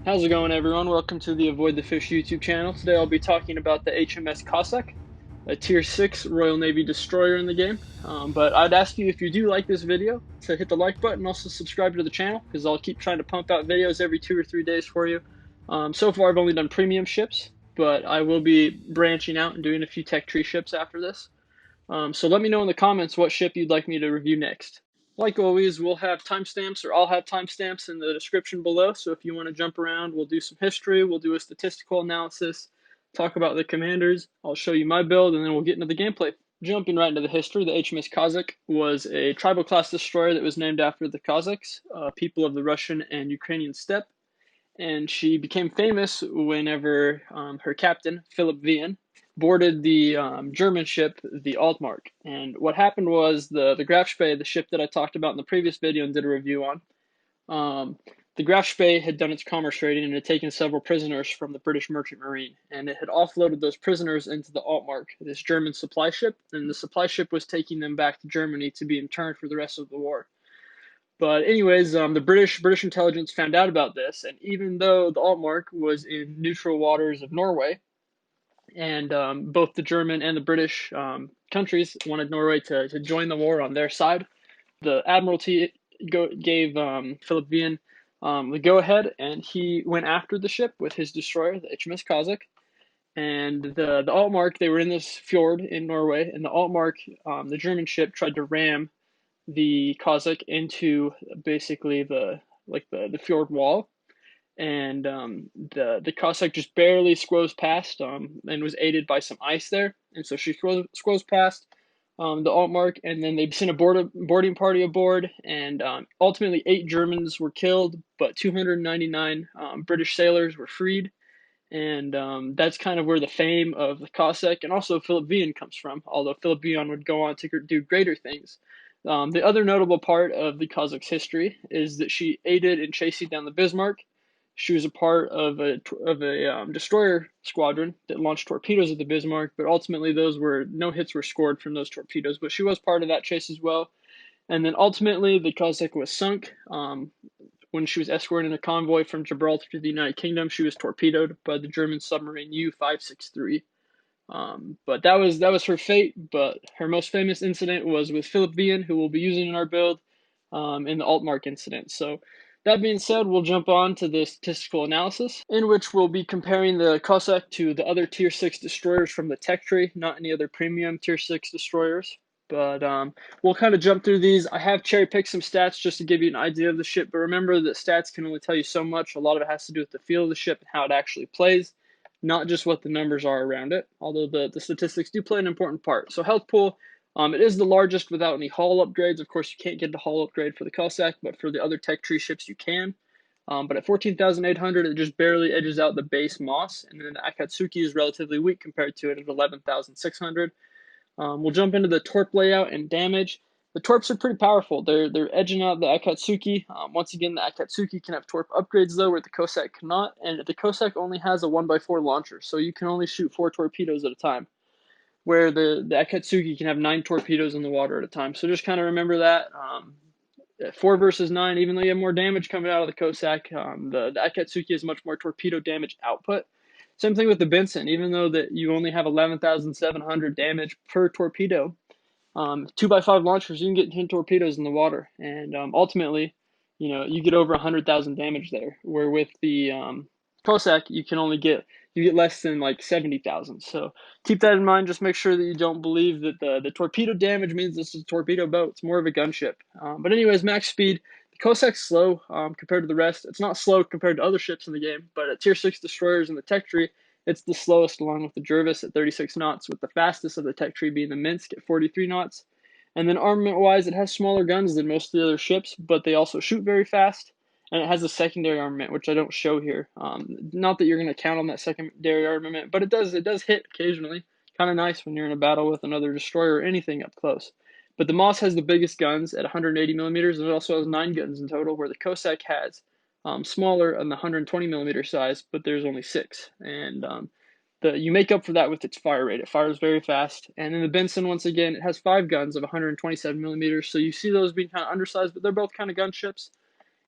How's it going, everyone? Welcome to the Avoid the Fish YouTube channel. Today I'll be talking about the HMS Cossack, a Tier 6 Royal Navy destroyer in the game. But I'd ask you, if you do like this video, to hit the like button and also subscribe to the channel, because I'll keep trying to pump out videos every 2 or 3 days for you. So far I've only done premium ships, but I will be branching out and doing a few tech tree ships after this. So let me know in the comments what ship you'd like me to review next. Like always, we'll have timestamps, or I'll have timestamps in the description below, so if you want to jump around, we'll do some history, we'll do a statistical analysis, talk about the commanders, I'll show you my build, and then we'll get into the gameplay. Jumping right into the history, the HMS Cossack was a tribal class destroyer that was named after the Cossacks, people of the Russian and Ukrainian steppe, and she became famous whenever her captain, Philip Wien, boarded the German ship, the Altmark. And what happened was the Grafspee, the ship that I talked about in the previous video and did a review on, the Grafspee had done its commerce raiding and had taken several prisoners from the British Merchant Marine, and it had offloaded those prisoners into the Altmark, this German supply ship, and the supply ship was taking them back to Germany to be interned for the rest of the war. But anyways, the British intelligence found out about this, and even though the Altmark was in neutral waters of Norway, and both the German and the British countries wanted Norway to join the war on their side, the Admiralty gave Philip Wien the go-ahead, and he went after the ship with his destroyer, the HMS Cossack. And the Altmark, they were in this fjord in Norway, and the Altmark, the German ship, tried to ram the Cossack into basically the fjord wall, and the Cossack just barely squoze past, and was aided by some ice there, and so she squoze past the Altmark, and then they sent a boarding party aboard, and ultimately 8 Germans were killed, but 299 British sailors were freed. And that's kind of where the fame of the Cossack and also Philip Wien comes from, although Philip Wien would go on to do greater things. The other notable part of the Cossack's history is that she aided in chasing down the Bismarck. She was a part of a destroyer squadron that launched torpedoes at the Bismarck, but ultimately no hits were scored from those torpedoes. But she was part of that chase as well. And then ultimately the Cossack was sunk. When she was escorting a convoy from Gibraltar to the United Kingdom, she was torpedoed by the German submarine U-563. But that was her fate. But her most famous incident was with Philip Wien, who we'll be using in our build, in the Altmark incident. So that being said, we'll jump on to the statistical analysis, in which we'll be comparing the Cossack to the other Tier 6 destroyers from the tech tree, not any other premium Tier 6 destroyers. But we'll kind of jump through these. I have cherry-picked some stats just to give you an idea of the ship, but remember that stats can only tell you so much. A lot of it has to do with the feel of the ship and how it actually plays, not just what the numbers are around it, although the statistics do play an important part. So health pool, it is the largest without any hull upgrades. Of course, you can't get the hull upgrade for the Cossack, but for the other tech tree ships, you can. But at 14,800, it just barely edges out the base Moss, and then the Akatsuki is relatively weak compared to it at 11,600. We'll jump into the torp layout and damage. The torps are pretty powerful. They're edging out the Akatsuki. Once again, the Akatsuki can have torp upgrades though, where the Cossack cannot, and the Cossack only has a 1x4 launcher, so you can only shoot 4 torpedoes at a time, where the Akatsuki can have 9 torpedoes in the water at a time. So just kind of remember that. 4 versus 9, even though you have more damage coming out of the Cossack, the Akatsuki has much more torpedo damage output. Same thing with the Benson. Even though that you only have 11,700 damage per torpedo, 2x5 launchers, you can get 10 torpedoes in the water, and ultimately, you get over 100,000 damage there. Where with the Cossack, you get less than like 70,000. So keep that in mind. Just make sure that you don't believe that the torpedo damage means this is a torpedo boat. It's more of a gunship. But anyways, max speed. The Cossack's slow compared to the rest. It's not slow compared to other ships in the game, but at Tier 6 destroyers in the tech tree, it's the slowest, along with the Jervis at 36 knots, with the fastest of the tech tree being the Minsk at 43 knots. And then armament-wise, it has smaller guns than most of the other ships, but they also shoot very fast. And it has a secondary armament, which I don't show here. Not that you're going to count on that secondary armament, but it does hit occasionally. Kind of nice when you're in a battle with another destroyer or anything up close. But the Moss has the biggest guns at 180 millimeters, and it also has 9 guns in total, where the Cossack has smaller on the 120 millimeter size, but there's only 6. And you make up for that with its fire rate. It fires very fast. And then the Benson, once again, it has 5 guns of 127 millimeters. So you see those being kind of undersized, but they're both kind of gunships.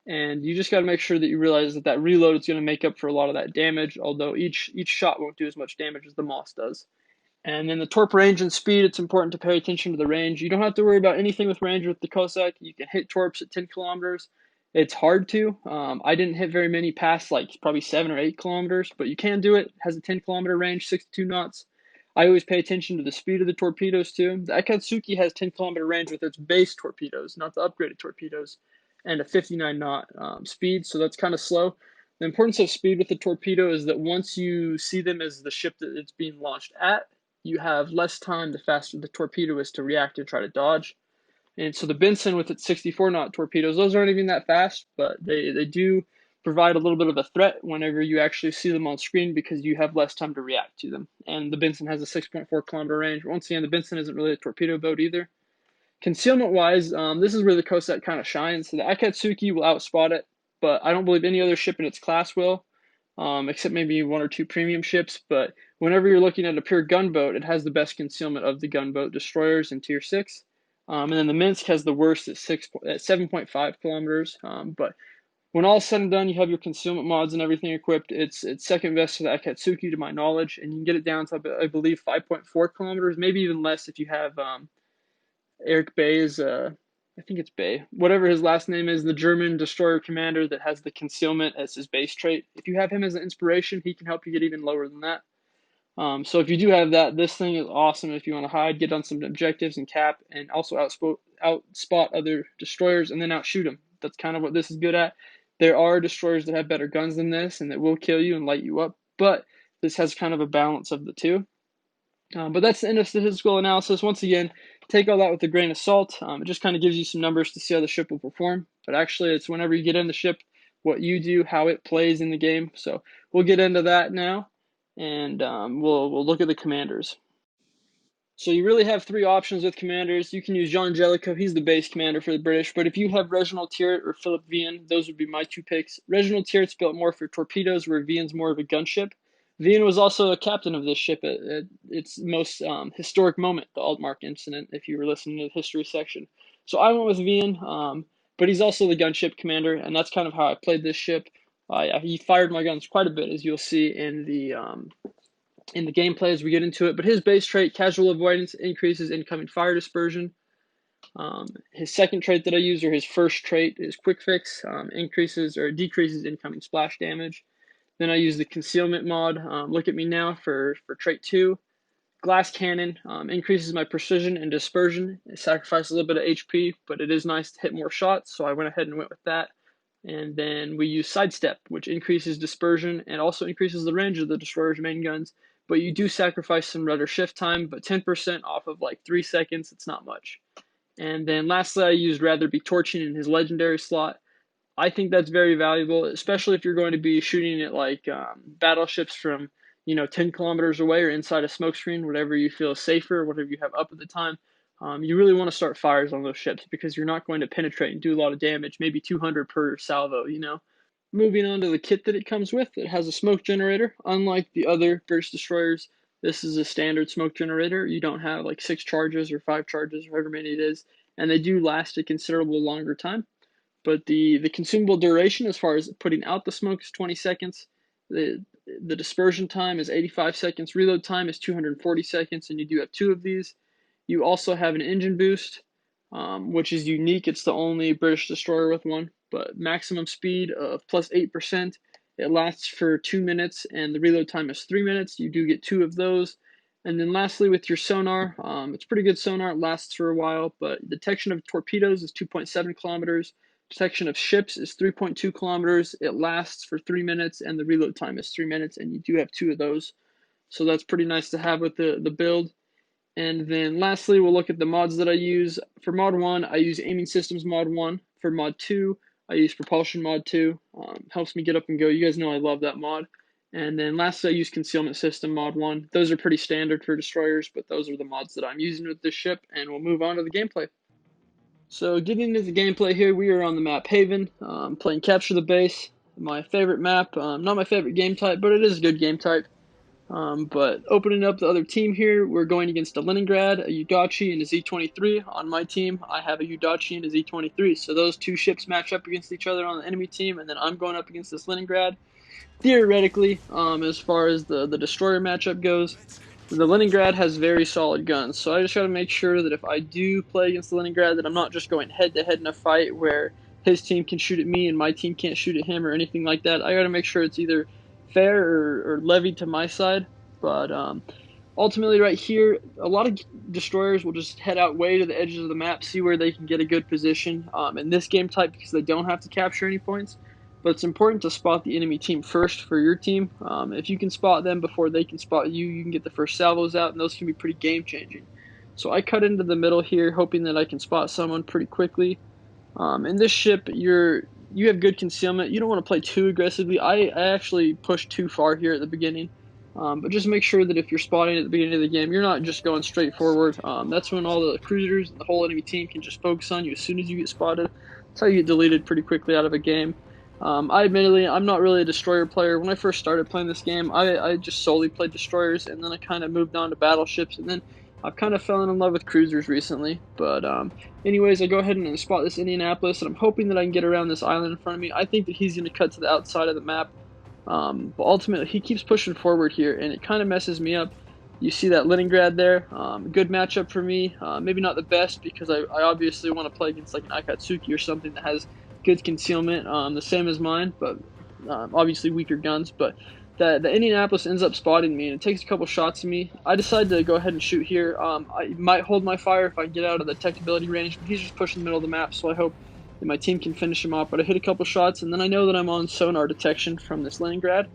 and you just got to make sure that you realize that that reload is going to make up for a lot of that damage, although each shot won't do as much damage as the Moss does. And then the torp range and speed, it's important to pay attention to the range. You don't have to worry about anything with range with the Cossack. You can hit torps at 10 kilometers. It's hard to. I didn't hit very many past like probably 7 or 8 kilometers, but you can do it. It has a 10-kilometer range, 62 knots. I always pay attention to the speed of the torpedoes too. The Akatsuki has 10-kilometer range with its base torpedoes, not the upgraded torpedoes, and a 59 knot speed, so that's kind of slow. The importance of speed with the torpedo is that once you see them as the ship that it's being launched at, you have less time the faster the torpedo is to react and try to dodge. And so the Benson with its 64 knot torpedoes, those aren't even that fast, but they do provide a little bit of a threat whenever you actually see them on screen because you have less time to react to them. And the Benson has a 6.4-kilometer range. Once again, the Benson isn't really a torpedo boat either. Concealment-wise, this is where the Cossack kind of shines. So the Akatsuki will outspot it, but I don't believe any other ship in its class will, except maybe 1 or 2 premium ships. But whenever you're looking at a pure gunboat, it has the best concealment of the gunboat destroyers in Tier 6. And then the Minsk has the worst at 7.5 kilometers. But when all is said and done, you have your concealment mods and everything equipped. It's second best to the Akatsuki to my knowledge, and you can get it down to, I believe, 5.4 kilometers, maybe even less if you have Eric Bay's, I think it's Bay, whatever his last name is, the German destroyer commander that has the concealment as his base trait. If you have him as an inspiration, he can help you get even lower than that. So if you do have that, this thing is awesome if you want to hide, get on some objectives and cap, and also outspot other destroyers and then outshoot them. That's kind of what this is good at. There are destroyers that have better guns than this and that will kill you and light you up, but this has kind of a balance of the two. But that's the end of statistical analysis. Once again, take all that with a grain of salt. It just kind of gives you some numbers to see how the ship will perform. But actually, it's whenever you get in the ship, what you do, how it plays in the game. So we'll get into that now, and we'll look at the commanders. So you really have 3 options with commanders. You can use Jean Jellicoe, he's the base commander for the British, but if you have Reginald Tyrwhitt or Philip Vian, those would be my 2 picks. Reginald Tyrwhitt's built more for torpedoes, where Vian's more of a gunship. Vian was also a captain of this ship at its most historic moment, the Altmark incident, if you were listening to the history section. So I went with Vian, but he's also the gunship commander, and that's kind of how I played this ship. He fired my guns quite a bit, as you'll see in the gameplay as we get into it. But his base trait, casual avoidance, increases incoming fire dispersion. His second trait that I use, or his first trait, is quick fix, increases or decreases incoming splash damage. Then I use the concealment mod. Look at me now for trait 2. Glass cannon increases my precision and dispersion. It sacrifices a little bit of HP, but it is nice to hit more shots, so I went ahead and went with that. And then we use sidestep, which increases dispersion and also increases the range of the destroyer's main guns. But you do sacrifice some rudder shift time, but 10% off of like 3 seconds, it's not much. And then lastly, I used Rather Be Torching in his legendary slot. I think that's very valuable, especially if you're going to be shooting at like battleships from 10 kilometers away or inside a smoke screen, whatever you feel safer, whatever you have up at the time. You really want to start fires on those ships because you're not going to penetrate and do a lot of damage, maybe 200 per salvo. Moving on to the kit that it comes with, it has a smoke generator. Unlike the other British destroyers, this is a standard smoke generator. You don't have like 6 charges or 5 charges, or however many it is, and they do last a considerable longer time. But the consumable duration, as far as putting out the smoke, is 20 seconds. The dispersion time is 85 seconds. Reload time is 240 seconds, and you do have 2 of these. You also have an engine boost, which is unique. It's the only British destroyer with one. But maximum speed of plus 8%. It lasts for 2 minutes, and the reload time is 3 minutes. You do get 2 of those. And then lastly, with your sonar, it's pretty good sonar. It lasts for a while, but detection of torpedoes is 2.7 kilometers. Detection of ships is 3.2 kilometers. It lasts for 3 minutes, and the reload time is 3 minutes, and you do have 2 of those. So that's pretty nice to have with the build. And then lastly, we'll look at the mods that I use. For mod 1, I use Aiming Systems mod 1. For mod 2, I use Propulsion mod 2. Helps me get up and go. You guys know I love that mod. And then lastly, I use Concealment System mod 1. Those are pretty standard for destroyers, but those are the mods that I'm using with this ship, and we'll move on to the gameplay. So getting into the gameplay here, we are on the map Haven, playing Capture the Base. My favorite map, not my favorite game type, but it is a good game type. But opening up the other team here, we're going against a Leningrad, a Udachi, and a Z-23. On my team, I have a Udachi and a Z-23. So those two ships match up against each other on the enemy team, and then I'm going up against this Leningrad. Theoretically, as far as the destroyer matchup goes, the Leningrad has very solid guns. So I just got to make sure that if I do play against the Leningrad, that I'm not just going head-to-head in a fight where his team can shoot at me and my team can't shoot at him or anything like that. I got to make sure it's either fair or levied to my side. But ultimately, right here, a lot of destroyers will just head out way to the edges of the map, see where they can get a good position in this game type because they don't have to capture any points. But it's important to spot the enemy team first for your team. If you can spot them before they can spot you, you can get the first salvos out, and those can be pretty game-changing. So I cut into the middle here, hoping that I can spot someone pretty quickly. In this ship, you have good concealment. You don't want to play too aggressively. I actually pushed too far here at the beginning. But just make sure that if you're spotting at the beginning of the game, you're not just going straight forward. That's when all the cruisers and the whole enemy team can just focus on you as soon as you get spotted. That's how you get deleted pretty quickly out of a game. Admittedly, I'm not really a destroyer player. When I first started playing this game, I just solely played destroyers, and then I kind of moved on to battleships, and then I've kind of fallen in love with cruisers recently. But anyways, I go ahead and spot this Indianapolis, and I'm hoping that I can get around this island in front of me. I think that he's going to cut to the outside of the map. But ultimately, he keeps pushing forward here, and it kind of messes me up. You see that Leningrad there. Good matchup for me. Maybe not the best because I obviously want to play against like an Akatsuki or something that has good concealment, the same as mine, but obviously weaker guns. But the Indianapolis ends up spotting me, and it takes a couple shots of me. I decide to go ahead and shoot here. I might hold my fire if I get out of the detectability range, but he's just pushing the middle of the map, so I hope that my team can finish him off. But I hit a couple shots, and then I know that I'm on sonar detection from this Leningrad.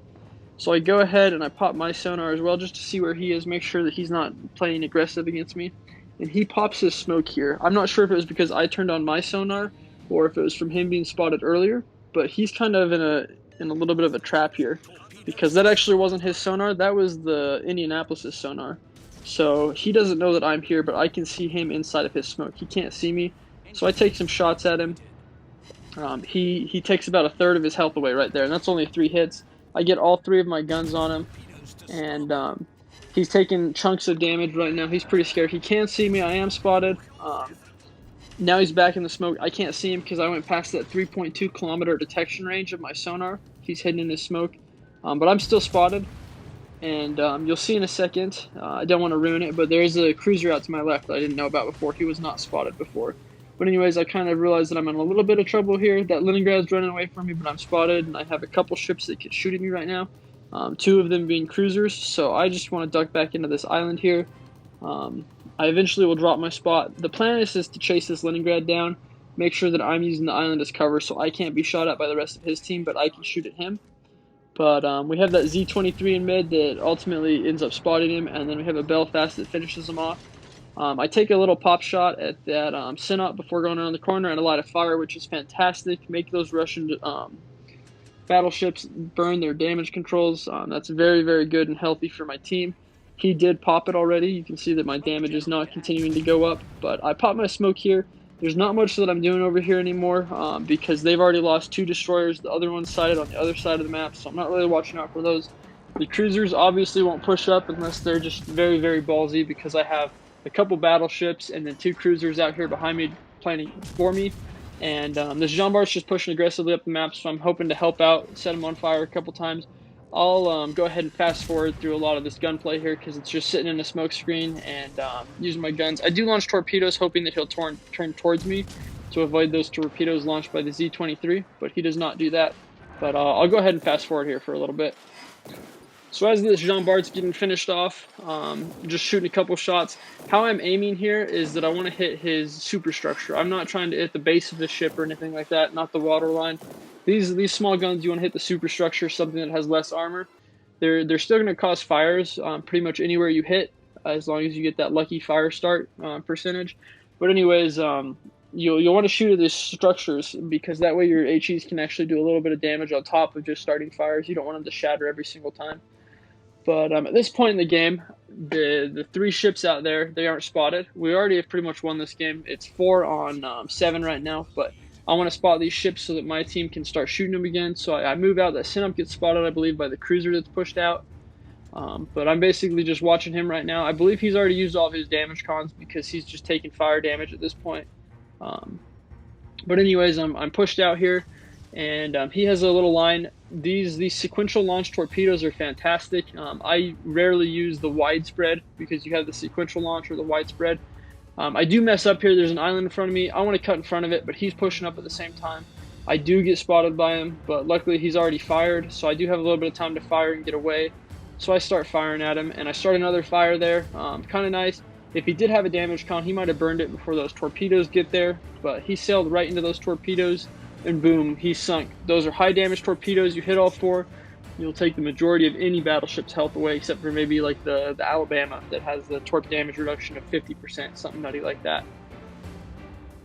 So I go ahead and I pop my sonar as well just to see where he is, make sure that he's not playing aggressive against me. And he pops his smoke here. I'm not sure if it was because I turned on my sonar or if it was from him being spotted earlier, but he's kind of in a little bit of a trap here because that actually wasn't his sonar. That was the Indianapolis' sonar. So he doesn't know that I'm here, but I can see him inside of his smoke. He can't see me. So I take some shots at him. He takes about a third of his health away right there, and that's only 3 hits. I get all 3 of my guns on him, and he's taking chunks of damage right now. He's pretty scared. He can't see me. I am spotted. Now he's back in the smoke. I can't see him because I went past that 3.2 kilometer detection range of my sonar. He's hidden in his smoke, but I'm still spotted, and you'll see in a second. I don't want to ruin it, but there's a cruiser out to my left that I didn't know about before. He was not spotted before. But anyways, I kind of realized that I'm in a little bit of trouble here. That Leningrad's running away from me, but I'm spotted, and I have a couple ships that can shoot at me right now. 2 of them being cruisers, so I just want to duck back into this island here. I eventually will drop my spot. The plan is to chase this Leningrad down, make sure that I'm using the island as cover so I can't be shot at by the rest of his team, but I can shoot at him. But we have that Z-23 in mid that ultimately ends up spotting him, and then we have a Belfast that finishes him off. I take a little pop shot at that Synop before going around the corner and a light of fire, which is fantastic. Make those Russian battleships burn their damage controls. That's very, very good and healthy for my team. He did pop it already. You can see that my damage is not continuing to go up, but I popped my smoke here. There's not much that I'm doing over here anymore because they've already lost 2 destroyers. The other one's sighted on the other side of the map, so I'm not really watching out for those. The cruisers obviously won't push up unless they're just very, very ballsy because I have a couple battleships and then 2 cruisers out here behind me planning for me. And this Jean Bart's just pushing aggressively up the map, so I'm hoping to help out, set him on fire a couple times. I'll go ahead and fast forward through a lot of this gunplay here because it's just sitting in a smoke screen and using my guns. I do launch torpedoes hoping that he'll turn towards me to avoid those torpedoes launched by the Z-23, but he does not do that. But I'll go ahead and fast forward here for a little bit. So as this Jean Bart's getting finished off, just shooting a couple shots. How I'm aiming here is that I want to hit his superstructure. I'm not trying to hit the base of the ship or anything like that, not the waterline. These small guns, you want to hit the superstructure, something that has less armor. They're still going to cause fires pretty much anywhere you hit, as long as you get that lucky fire start percentage. But anyways, you'll want to shoot at these structures because that way your HEs can actually do a little bit of damage on top of just starting fires. You don't want them to shatter every single time. But at this point in the game, the 3 ships out there, they aren't spotted. We already have pretty much won this game. It's 4 on 7 right now, but I want to spot these ships so that my team can start shooting them again. So I move out. That Synop gets spotted, I believe, by the cruiser that's pushed out. But I'm basically just watching him right now. I believe he's already used all of his damage cons because he's just taking fire damage at this point. Um, but anyways, I'm pushed out here, and he has a little line. These sequential launch torpedoes are fantastic. I rarely use the widespread because you have the sequential launch or the widespread. I do mess up here. There's an island in front of me. I want to cut in front of it, but he's pushing up at the same time. I do get spotted by him, but luckily he's already fired, so I do have a little bit of time to fire and get away. So I start firing at him, and I start another fire there. Kind of nice. If he did have a damage con, he might have burned it before those torpedoes get there, but he sailed right into those torpedoes, and boom, he sunk. Those are high damage torpedoes. You hit all four, you'll take the majority of any battleship's health away, except for maybe like the Alabama that has the torp damage reduction of 50%, something nutty like that.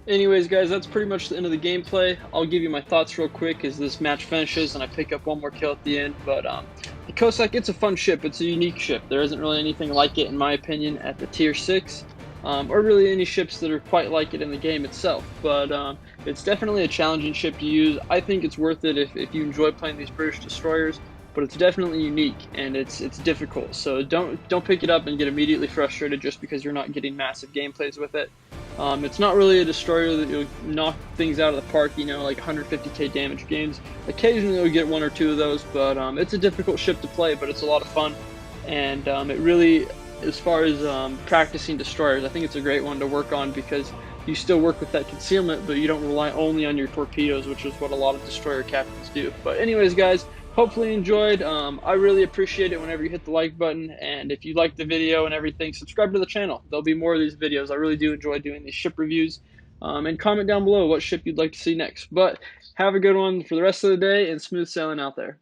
Anyways, guys, that's pretty much the end of the gameplay. I'll give you my thoughts real quick as this match finishes and I pick up one more kill at the end. But the Cossack, it's a fun ship. It's a unique ship. There isn't really anything like it, in my opinion, at the Tier 6. Or really any ships that are quite like it in the game itself. But it's definitely a challenging ship to use. I think it's worth it if you enjoy playing these British destroyers. But it's definitely unique and it's difficult. So don't pick it up and get immediately frustrated just because you're not getting massive gameplays with it. It's not really a destroyer that you'll knock things out of the park, you know, like 150k damage games. Occasionally you'll get one or two of those, but it's a difficult ship to play, but it's a lot of fun. And it really, as far as practicing destroyers, I think it's a great one to work on because you still work with that concealment, but you don't rely only on your torpedoes, which is what a lot of destroyer captains do. But anyways, guys, hopefully you enjoyed. I really appreciate it whenever you hit the like button, and if you like the video and everything, subscribe to the channel. There'll be more of these videos. I really do enjoy doing these ship reviews, and comment down below what ship you'd like to see next. But have a good one for the rest of the day, and smooth sailing out there.